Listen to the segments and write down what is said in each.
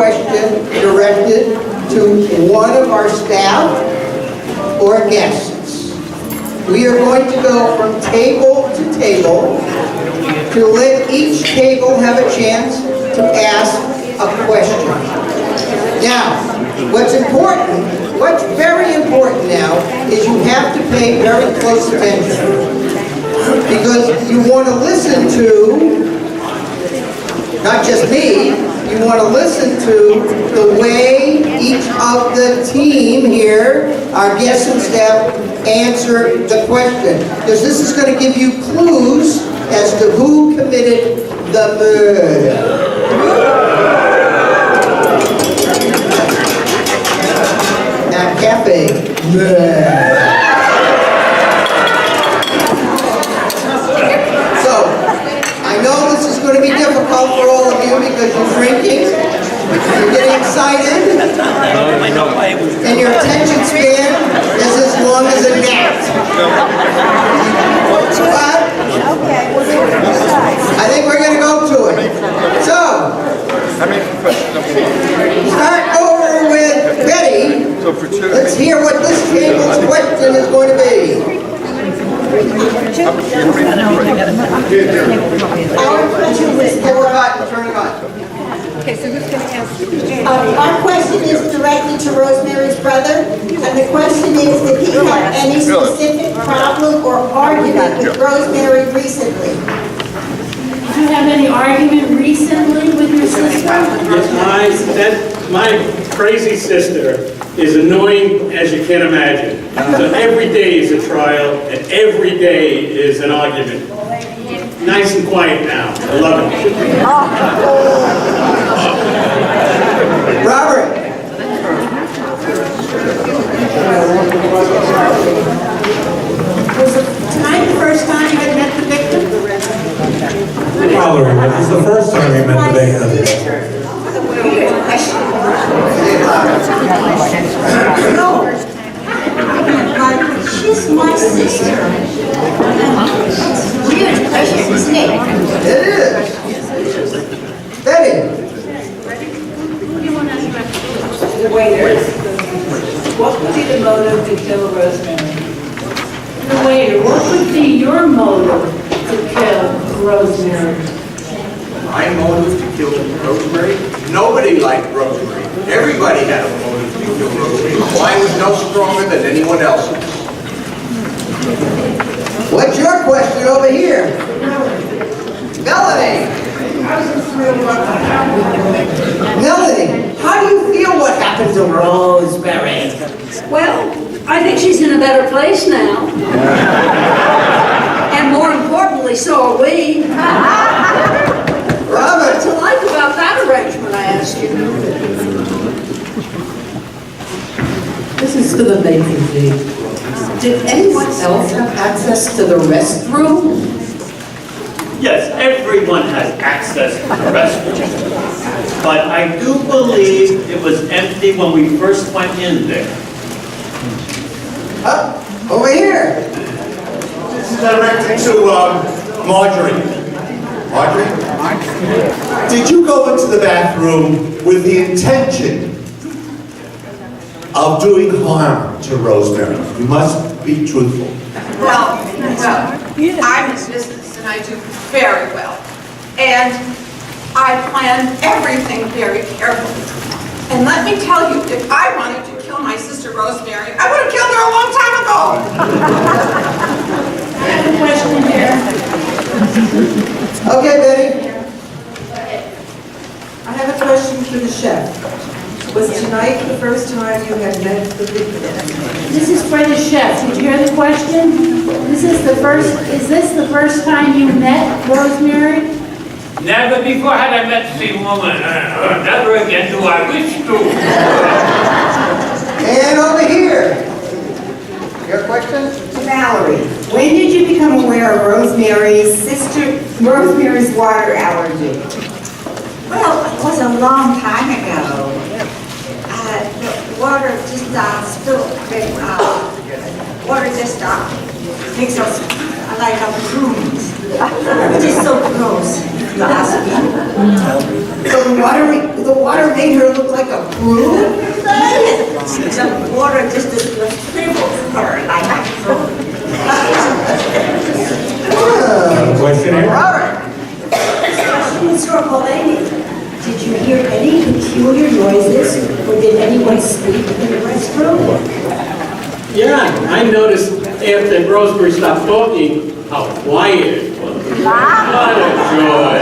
question directed to one of our staff or guests. We are going to go from table to table to let each table have a chance to ask a question. Now, what's very important now is you have to pay very close attention, because you want to listen to, not just me, you want to listen to the way each of the team here, our guests and staff, answer the question. Because this is going to give you clues as to who committed the murder. Not cafe. So, I know this is going to be difficult for all of you because you're drinking, you're getting excited, and your attention span is as long as a gnat. But I think we're going to go to it. So, start over with Betty. Let's hear what this table's question is going to be. Turn it on. Okay, so who's going to ask? Our question is directed to Rosemary's brother, and the question is, did he have any specific problem or argument with Rosemary recently? Did you have any argument recently with your sister? My crazy sister is annoying as you can imagine. So every day is a trial, and every day is an argument. Nice and quiet now. I love it. Robert. Was tonight the first time you had met the victim? Valerie, this is the first time we met the victim. She's my sister. Weird question, isn't it? It is. Betty. The waiter. What would be the motive to kill Rosemary? The waiter, what would be your motive to kill Rosemary? My motive to kill Rosemary? Nobody liked Rosemary. Everybody had a motive to kill Rosemary. Mine was no stronger than anyone else's. What's your question over here? Melanie. Melanie, how do you feel what happened to Rosemary? Well, I think she's in a better place now. And more importantly, so are we. Robert. What's it like about that arrangement, I ask you? This is for the vacancy. Did anyone else have access to the restroom? Yes, everyone has access to the restroom. But I do believe it was empty when we first went in there. Over here. This is directed to Marjorie. Marjorie? Did you go into the bathroom with the intention of doing harm to Rosemary? You must be truthful. Well, I'm in business and I do very well. And I plan everything very carefully. And let me tell you, if I wanted to kill my sister Rosemary, I would have killed her a long time ago. I have a question here. Okay, Betty. I have a question for the chef. Was tonight the first time you had met the victim? This is for the chef. Did you hear the question? Is this the first time you met Rosemary? Never before had I met the woman. Never again do I wish to. And over here. Your question? Valerie, when did you become aware of Rosemary's water allergy? Well, it was a long time ago. The water just spilled. Water just makes us like our rooms. It is so gross, if you ask me. So the water made her look approve, you say? The water just dribbles her like a fruit. Question here? Mr. Mulvaney, did you hear any peculiar noises, or did anyone sleep in the restroom? Yeah, I noticed after Rosemary stopped talking, how quiet it was. What a joy.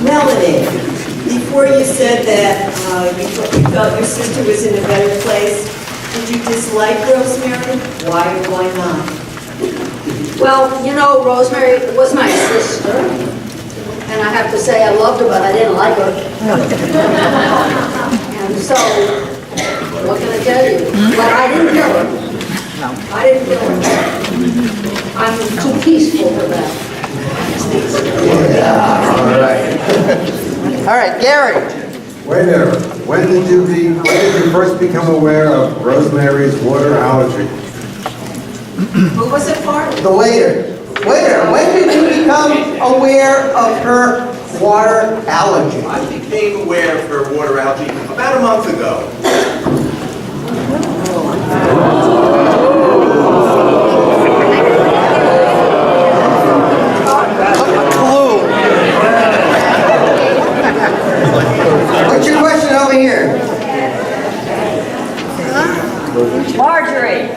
Melanie, before you said that you felt your sister was in a better place, did you dislike Rosemary? Why or why not? Well, you know, Rosemary was my sister, and I have to say I loved her, but I didn't like her. And so, what can I tell you? But I didn't kill her. I didn't kill her. I'm too peaceful for that. All right, Gary. Wait there. When did you first become aware of Rosemary's water allergy? Who was it for? The waiter. Waiter, when did you become aware of her water allergy? I became aware of her water allergy about a month ago. What's your question over here? Marjorie,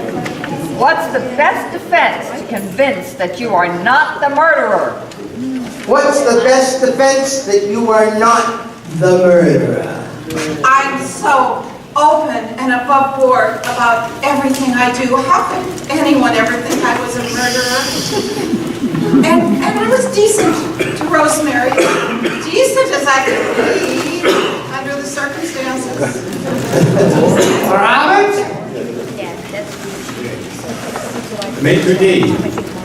what's the best defense to convince that you are not the murderer? What's the best defense that you are not the murderer? I'm so open and above board about everything I do. How could anyone ever think I was a murderer? And I was decent to Rosemary. Decent as I could be under the circumstances. Robert? Maitre D,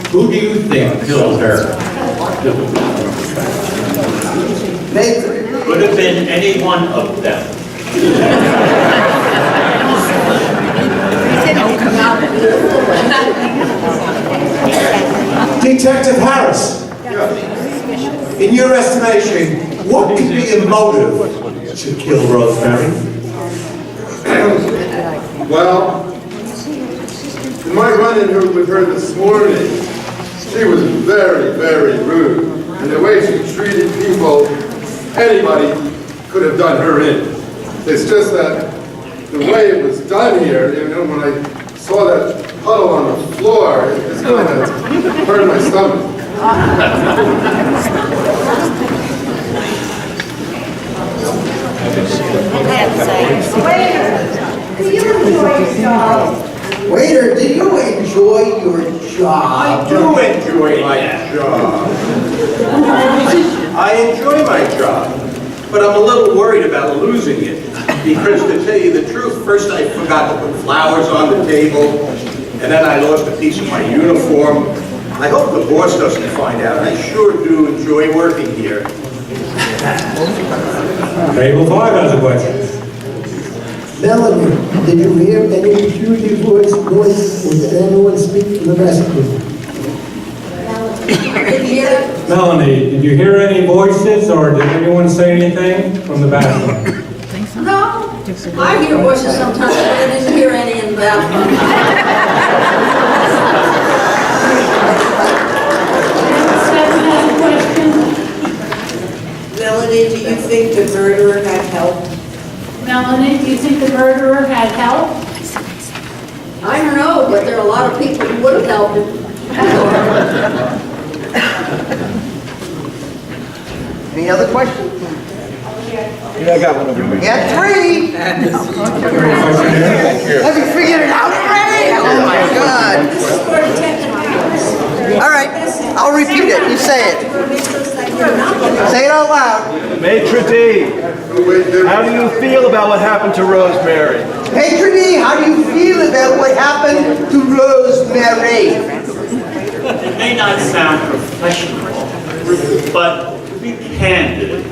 who do you think killed her? Could have been any one of them. Detective Harris, in your estimation, what could be a motive to kill Rosemary? Well, in my run-in with her this morning, she was very, very rude. And the way she treated people, anybody could have done her in. It's just that the way it was done here, you know, when I saw that puddle on the floor, it just kind of hurt my stomach. Waiter, do you enjoy your job? I do enjoy my job. I enjoy my job, but I'm a little worried about losing it. Because to tell you the truth, first I forgot to put flowers on the table, and then I lost a piece of my uniform. I hope the boss doesn't find out. I sure do enjoy working here. Table 5 has a question. Melanie, did you hear any peculiar voice, or did anyone speak in the restroom? Melanie, did you hear any voices or did anyone say anything from the bathroom? No, I hear voices sometimes, but I didn't hear any in the bathroom. Melanie, do you think the murderer had help? Melanie, do you think the murderer had help? I don't know, but there are a lot of people who would have helped him. Any other questions? Yeah, I got one over here. We got 3. Have you figured it out already? Oh my God. All right, I'll repeat it. You say it. Say it out loud. Maitre D, how do you feel about what happened to Rosemary? Maitre D, how do you feel about what happened to Rosemary? It may not sound professional, but to be candid,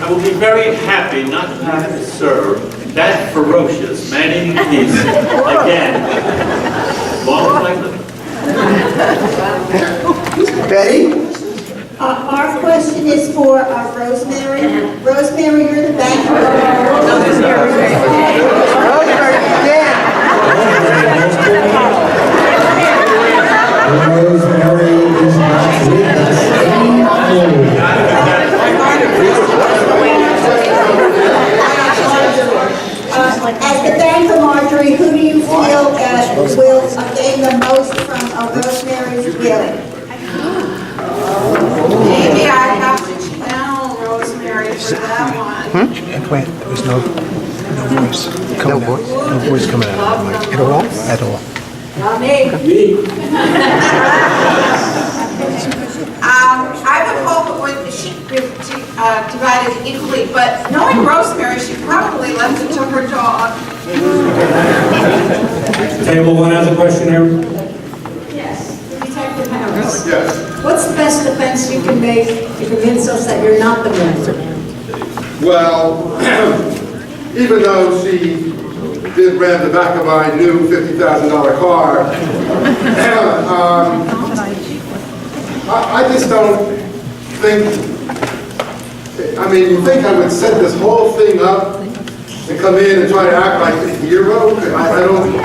I will be very happy not to have to serve that ferocious man-eating beast again. Long as I live. Betty? Our question is for Rosemary. Rosemary, you're the bank. Rosemary is not with us anymore. As the bank of Marjorie, who do you feel will gain the most from Rosemary's will? Maybe I have to channel Rosemary for that one. Wait, there's no voice coming out. No voice coming out of the mic at all? At all. Not me. I would hope it would she be divided equally, but knowing Rosemary, she probably left it to her dog. Table 1 has a question here. Yes. Detective Harris. Yes. What's the best defense you can make to convince us that you're not the murderer? Well, even though she did ram the back of my new $50,000 car, I just don't think, I mean, you think I would set this whole thing up and come in and try to act like a hero? I don't,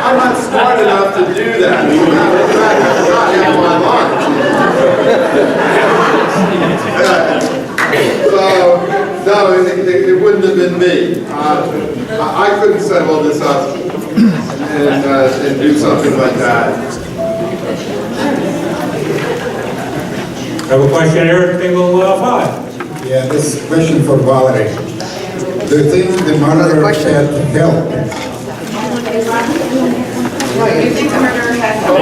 I'm not smart enough to do that. That's not in my mind. So, no, it wouldn't have been me. I couldn't set all this up and do something like that. I have a question here, table 5. Yeah, this question for Valerie. Do you think the murderer had help? You think the murderer had help?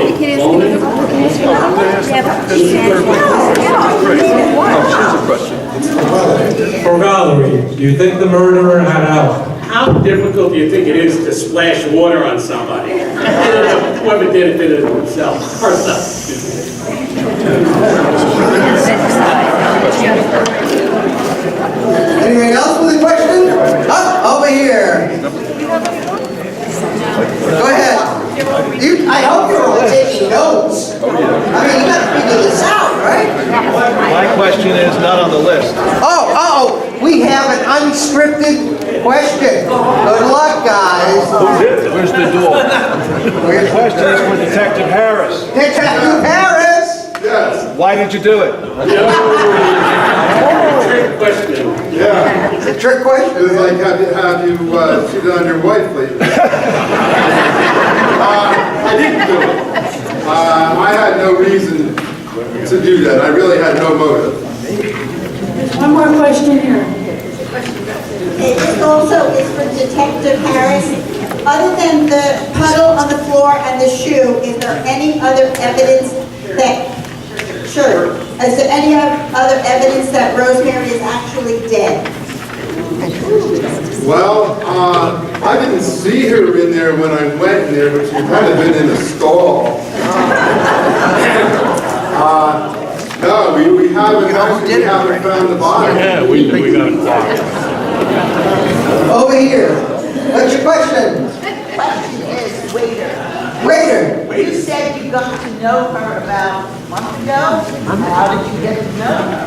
For Valerie, do you think the murderer had help? How difficult do you think it is to splash water on somebody? Whoever did it himself. Herself. Anyone else with a question? Over here. Go ahead. I hope you're all taking notes. I mean, you got to figure this out, right? My question is not on the list. Oh, we have an unscripted question. Good luck, guys. Where's the door? The question is for Detective Harris. Detective Harris! Yes. Why did you do it? Trick question. Yeah. It's a trick question. It's like, have you cheated on your wife lately? I didn't do it. I had no reason to do that. I really had no motive. There's one more question here. This also is for Detective Harris. Other than the puddle on the floor and the shoe, is there any other evidence that, sure, is there any other evidence that Rosemary is actually dead? Well, I didn't see her in there when I went in there, but she might have been in a stall. No, we haven't found the body. Yeah, we got it. Over here. What's your question? The question is, waiter. Waiter. You said you got to know her about a month ago. How did you get to know her?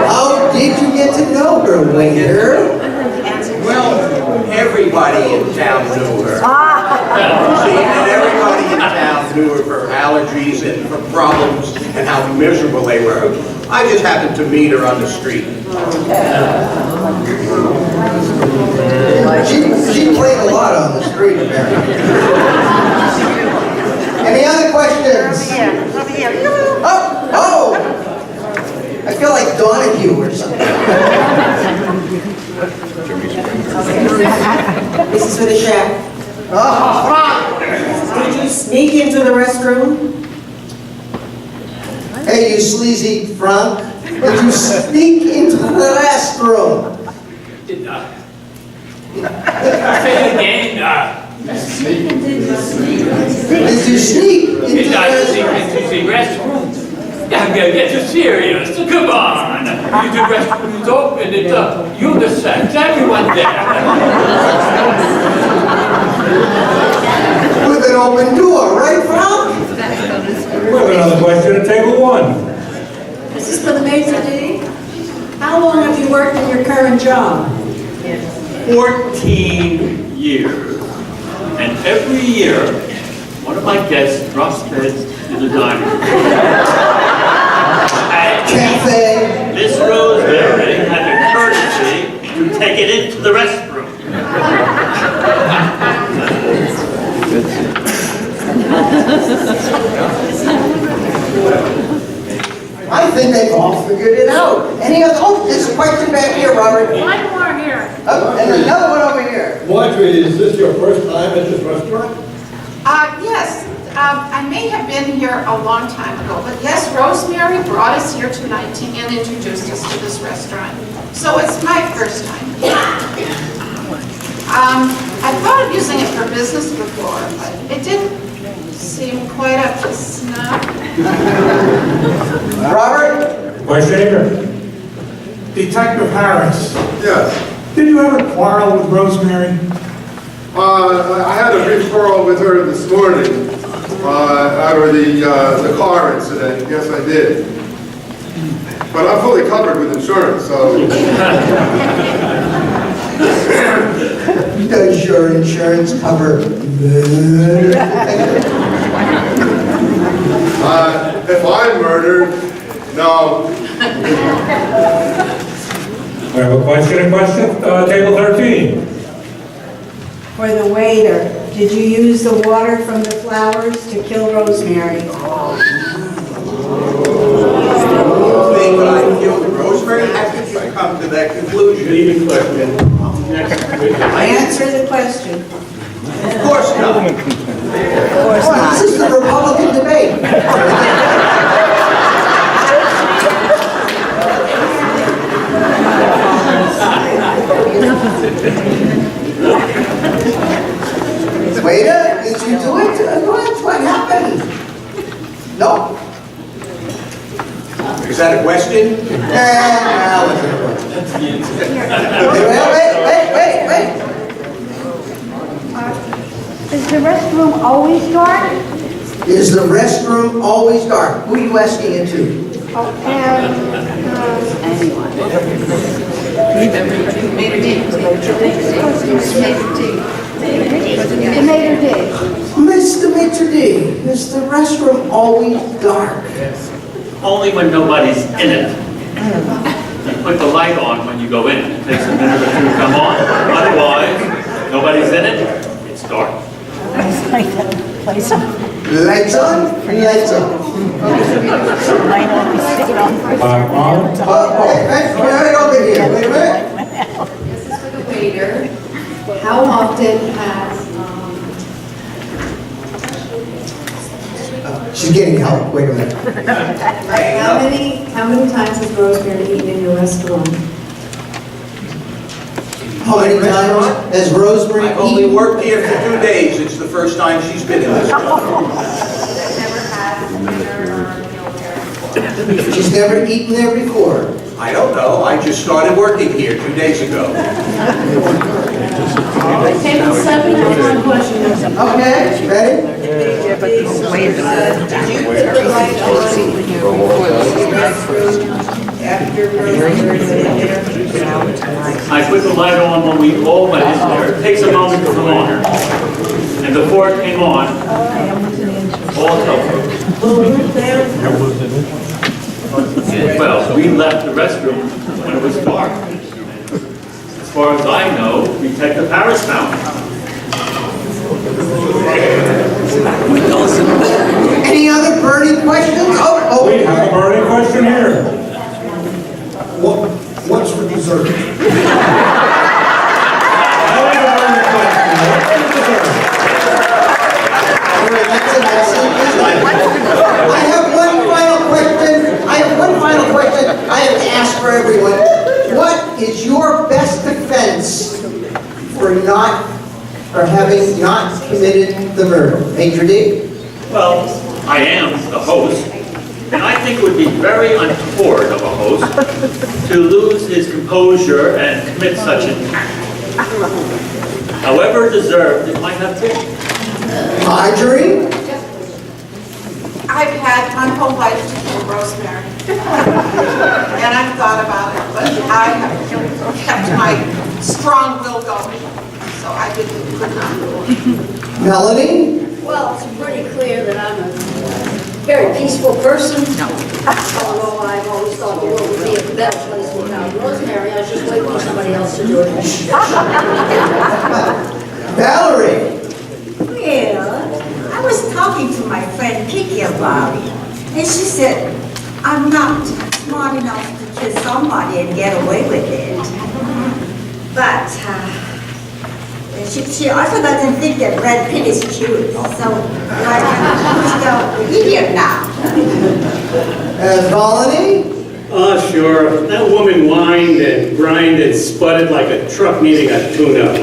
How did you get to know her, waiter? Well, everybody in town knew her. See, and everybody in town knew her for allergies and for problems and how miserable they were. I just happened to meet her on the street. She played a lot on the street, apparently. Any other questions? Oh! I feel like Donahue or something. This is for the chef. Did you sneak into the restroom? Hey, you sleazy Frank. Did you sneak into the restroom? Did not. Say it again. Did you sneak into Did I sneak into the restroom? I'm gonna get you serious. Come on. The restroom is open. It's unisex. Everyone there. with an open door, right, Frank? We have another question at table 1. This is for the maitre d'. How long have you worked in your current job? 14 years. And every year, one of my guests drops dead in the dining room. Cafe. Miss Rosemary had the courtesy to take it into the restroom. I think they've all figured it out. Any other, oh, there's a question back here, Robert. One more here. Oh, and another one over here. Marjorie, is this your first time at this restaurant? Yes, I may have been here a long time ago, but yes, Rosemary brought us here tonight and introduced us to this restaurant. So it's my first time here. I thought of using it for business before, but it didn't seem quite up to snuff. Robert? Question here. Detective Harris. Yes. Did you ever quarrel with Rosemary? I had a brief quarrel with her this morning over the car incident. Yes, I did. But I'm fully covered with insurance, so. Does your insurance cover? If I'm murdered, no. We have a question at table 13. For the waiter, did you use the water from the flowers to kill Rosemary? But I killed Rosemary. How could you come to that conclusion? Leading question. Answer the question. Of course not. This is the Republican debate. Waiter, did you do it? What happened? No? Is that a question? Wait. Is the restroom always dark? Is the restroom always dark? Who are you asking it to? Mr. Maitre d', is the restroom always dark? Only when nobody's in it. You put the light on when you go in. It takes a minute or two to come on. Otherwise, nobody's in it, it's dark. Lights on? Lights on. Wait over here. Wait a minute. This is for the waiter. How often has, She's getting help. Wait a minute. how many times has Rosemary eaten in your restaurant? How many times has Rosemary I've only worked here for 2 days. It's the first time she's been in this restaurant. She's never eaten there before. I don't know. I just started working here 2 days ago. Table 7 has one question. Okay, ready? Did you put the light on after Rosemary was in there? I put the light on when we all went in there. It takes a moment to come on. And before it came on, all telephone. Well, we left the restroom when it was dark. As far as I know, Detective Harris found it. Any other burning questions? Oh. We have a burning question here. What's for dessert? I have one final question I have to ask for everyone. What is your best defense for having not committed the murder? Maitre d'? Well, I am the host, and I think it would be very untoward of a host to lose his composure and commit such an act. However deserved it might have been. Marjorie? I've had my whole life to kill Rosemary. And I've thought about it, but I have kept my strong will going. So I could not do it. Melanie? Well, it's pretty clear that I'm a very peaceful person. Although I've always thought the world would be a better place without Rosemary, I was just waiting for somebody else to do it. Valerie? Well, I was talking to my friend Kiki about it, and she said, I'm not smart enough to kill somebody and get away with it. But she also doesn't think that Brad Pitt is cute, so who's the idiot now? Volney? Oh, sure. That woman whined and grined and sputtered like a truck needing a tune-up.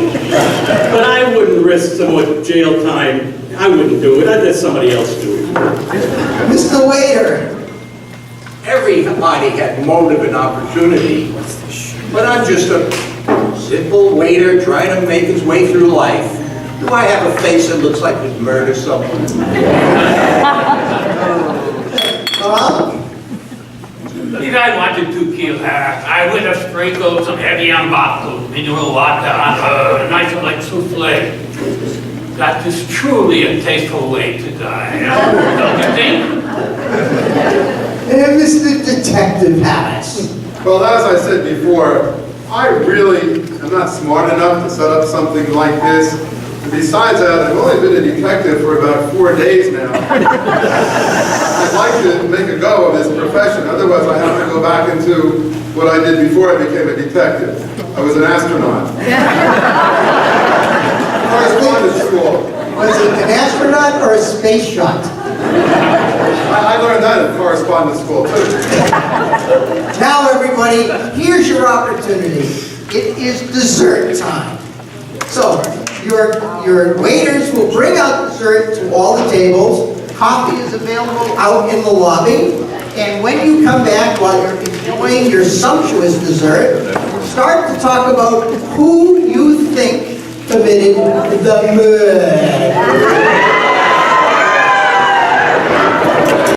But I wouldn't risk some more jail time. I wouldn't do it. I'd let somebody else do it. Mr. Waiter? Everybody had motive and opportunity, but I'm just a simple waiter trying to make his way through life. Do I have a face that looks like he'd murder someone? If I wanted to kill her, I would have sprinkled some heavy Ambato, mineral water on her, a nice like souffle. That is truly a tasteful way to die, don't you think? And Mr. Detective Harris? Well, as I said before, I really am not smart enough to set up something like this. And besides that, I've only been a detective for about 4 days now. I'd like to make a go of this profession, otherwise I have to go back into what I did before I became a detective. I was an astronaut. Correspondence school. Was it an astronaut or a space shot? I learned that in correspondence school too. Now everybody, here's your opportunity. It is dessert time. So, your waiters will bring out dessert to all the tables. Coffee is available out in the lobby. And when you come back while you're enjoying your sumptuous dessert, start to talk about who you think committed the murder.